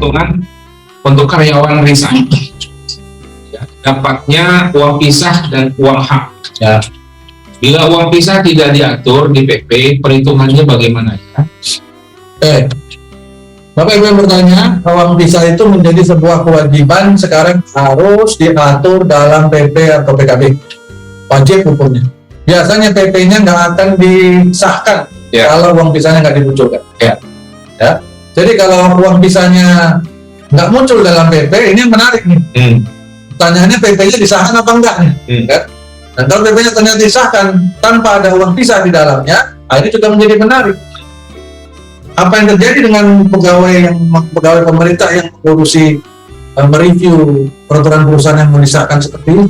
perhitungan untuk karyawan resign. Ya, dapatnya uang pisah dan uang hak. Ya. Bila uang pisah tidak diatur di PP, perhitungannya bagaimana ya? Bapak Ibu yang bertanya, uang pisah itu menjadi sebuah kewajiban sekarang harus diatur dalam PP atau PKB. Wajib hukumnya. Biasanya PP-nya nggak akan disahkan kalau uang pisahnya nggak dimunculkan. Ya. Jadi kalau uang pisahnya nggak muncul dalam PP, ini yang menarik nih. Pertanyaannya PP-nya disahkan apa enggak nih? Kan? Dan kalau PP-nya ternyata disahkan tanpa ada uang pisah di dalamnya, ini juga menjadi menarik. Apa yang terjadi dengan pegawai pemerintah yang mengurusi mereview peraturan perusahaan yang disahkan seperti ini?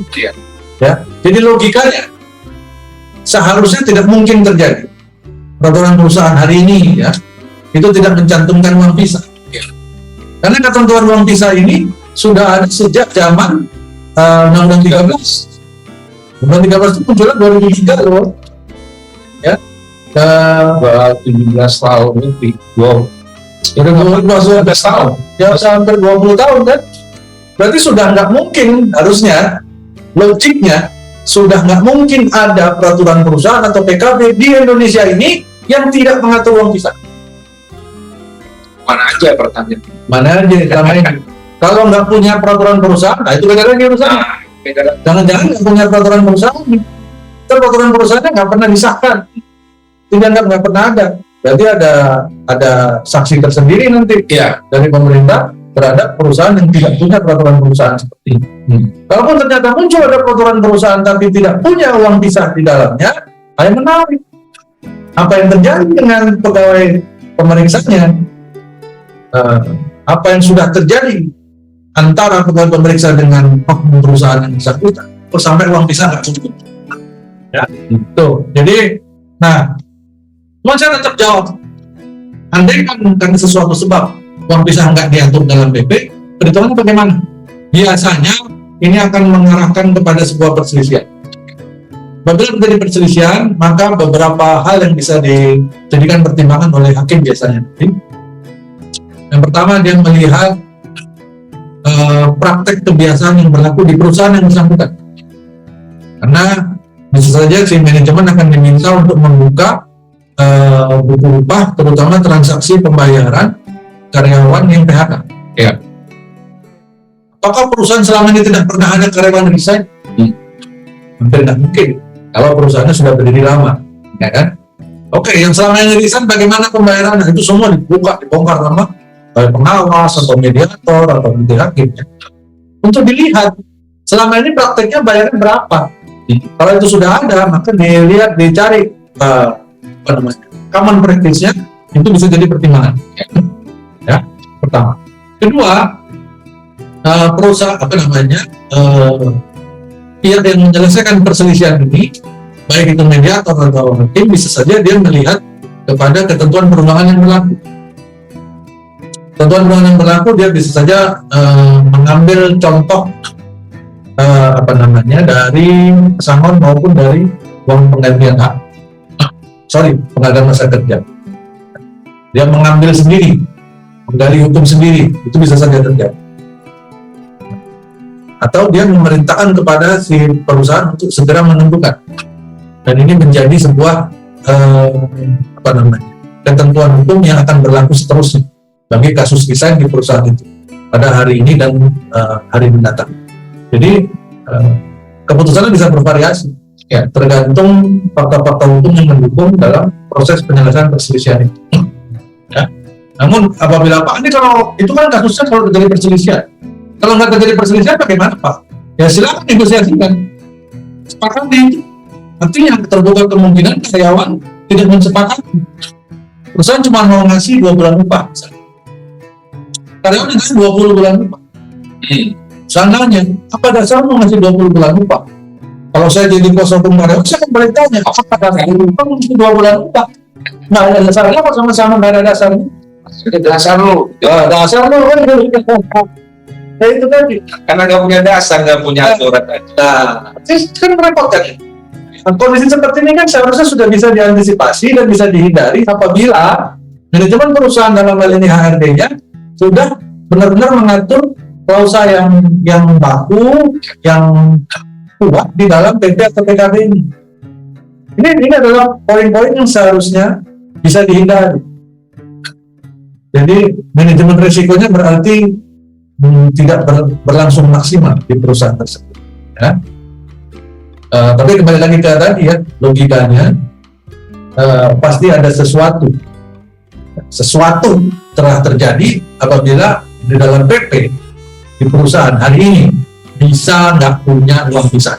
Ya. Jadi logikanya seharusnya tidak mungkin terjadi peraturan perusahaan hari ini ya itu tidak mencantumkan uang pisah. Karena ketentuan uang pisah ini sudah ada sejak zaman Undang-Undang 13. Undang-Undang 13 itu munculnya 2003 loh. Ya. 17 tahun lebih. Wow. Itu 12 tahun. Ya hampir 20 tahun kan. Berarti sudah nggak mungkin, harusnya logiknya sudah nggak mungkin ada peraturan perusahaan atau PKB di Indonesia ini yang tidak mengatur uang pisah. Mana aja pertanyaan? Mana aja selama ini. Kalau nggak punya peraturan perusahaan, nah itu beda lagi urusannya. Jangan-jangan nggak punya peraturan perusahaan, peraturan perusahaannya nggak pernah disahkan, nggak pernah ada. Berarti ada saksi tersendiri nanti dari pemerintah terhadap perusahaan yang tidak punya peraturan perusahaan seperti ini. Kalaupun ternyata muncul ada peraturan perusahaan tapi tidak punya uang pisah di dalamnya, yang menarik. Apa yang terjadi dengan pegawai pemeriksanya? Apa yang sudah terjadi antara pegawai pemeriksa dengan perusahaan yang bersangkutan? Sampai uang pisah nggak cukup. Ya, itu. Jadi, saya tetap jawab. Andai kan karena sesuatu sebab uang pisah nggak diatur dalam PP, perhitungannya bagaimana? Biasanya ini akan mengarahkan kepada sebuah perselisihan. Apabila terjadi perselisihan, maka beberapa hal yang bisa dijadikan pertimbangan oleh hakim biasanya. Yang pertama, dia melihat praktek kebiasaan yang berlaku di perusahaan yang bersangkutan. Karena bisa saja si manajemen akan diminta untuk membuka buku upah, terutama transaksi pembayaran karyawan yang PHK. Ya. Apakah perusahaan selama ini tidak pernah ada karyawan resign? Hampir tidak mungkin. Kalau perusahaannya sudah berdiri lama, ya kan? Oke, yang selama ini resign bagaimana pembayarannya? Itu semua dibongkar sama pengawas atau mediator atau nanti hakim. Untuk dilihat selama ini prakteknya bayarnya berapa. Kalau itu sudah ada, maka dilihat, dicari common practice-nya, itu bisa jadi pertimbangan. Ya, pertama. Kedua, perusahaan pihak yang menyelesaikan perselisihan ini, baik itu mediator atau hakim, bisa saja dia melihat kepada ketentuan perundangan yang berlaku. Ketentuan perundangan yang berlaku, dia bisa saja mengambil contoh dari pesangon maupun dari uang penggantian hak. Penggantian masa kerja. Dia mengambil sendiri, menggali hukum sendiri, itu bisa saja terjadi. Atau dia memerintahkan kepada si perusahaan untuk segera menentukan. Dan ini menjadi sebuah ketentuan hukum yang akan berlaku seterusnya bagi kasus resign di perusahaan itu pada hari ini dan hari mendatang. Jadi keputusannya bisa bervariasi, ya, tergantung fakta-fakta hukum yang mendukung dalam proses penyelesaian perselisihan itu. Ya. Namun apabila Pak, ini kalau itu kan kasusnya kalau terjadi perselisihan. Kalau nggak terjadi perselisihan bagaimana Pak? Ya silakan negosiasikan. Sepakati itu. Artinya terbuka kemungkinan karyawan tidak mensepakati. Perusahaan cuma mau ngasih 2 bulan upah. Karyawan dikasih 20 bulan upah. Seandainya, apa dasar mau ngasih 20 bulan upah? Kalau saya jadi kuasa hukum karyawan, saya akan balik tanya, apa dasar upah ngasih 2 bulan upah? Nggak ada dasarnya, kok sama-sama nggak ada dasarnya? Dasar lu. Ya, dasar lu kan. Ya itu tadi. Karena nggak punya dasar, nggak punya aturan. Nah, kan merepotkan. Nah, kondisi seperti ini kan seharusnya sudah bisa diantisipasi dan bisa dihindari apabila manajemen perusahaan dalam hal ini HRD-nya sudah benar-benar mengatur klausa yang baku, yang kuat di dalam PP atau PKB ini. Ini adalah poin-poin yang seharusnya bisa dihindari. Jadi manajemen risikonya berarti tidak berlangsung maksimal di perusahaan tersebut. Ya. Tapi kembali lagi ke tadi ya, logikanya pasti ada sesuatu telah terjadi apabila di dalam PP di perusahaan hari ini bisa nggak punya uang pisah.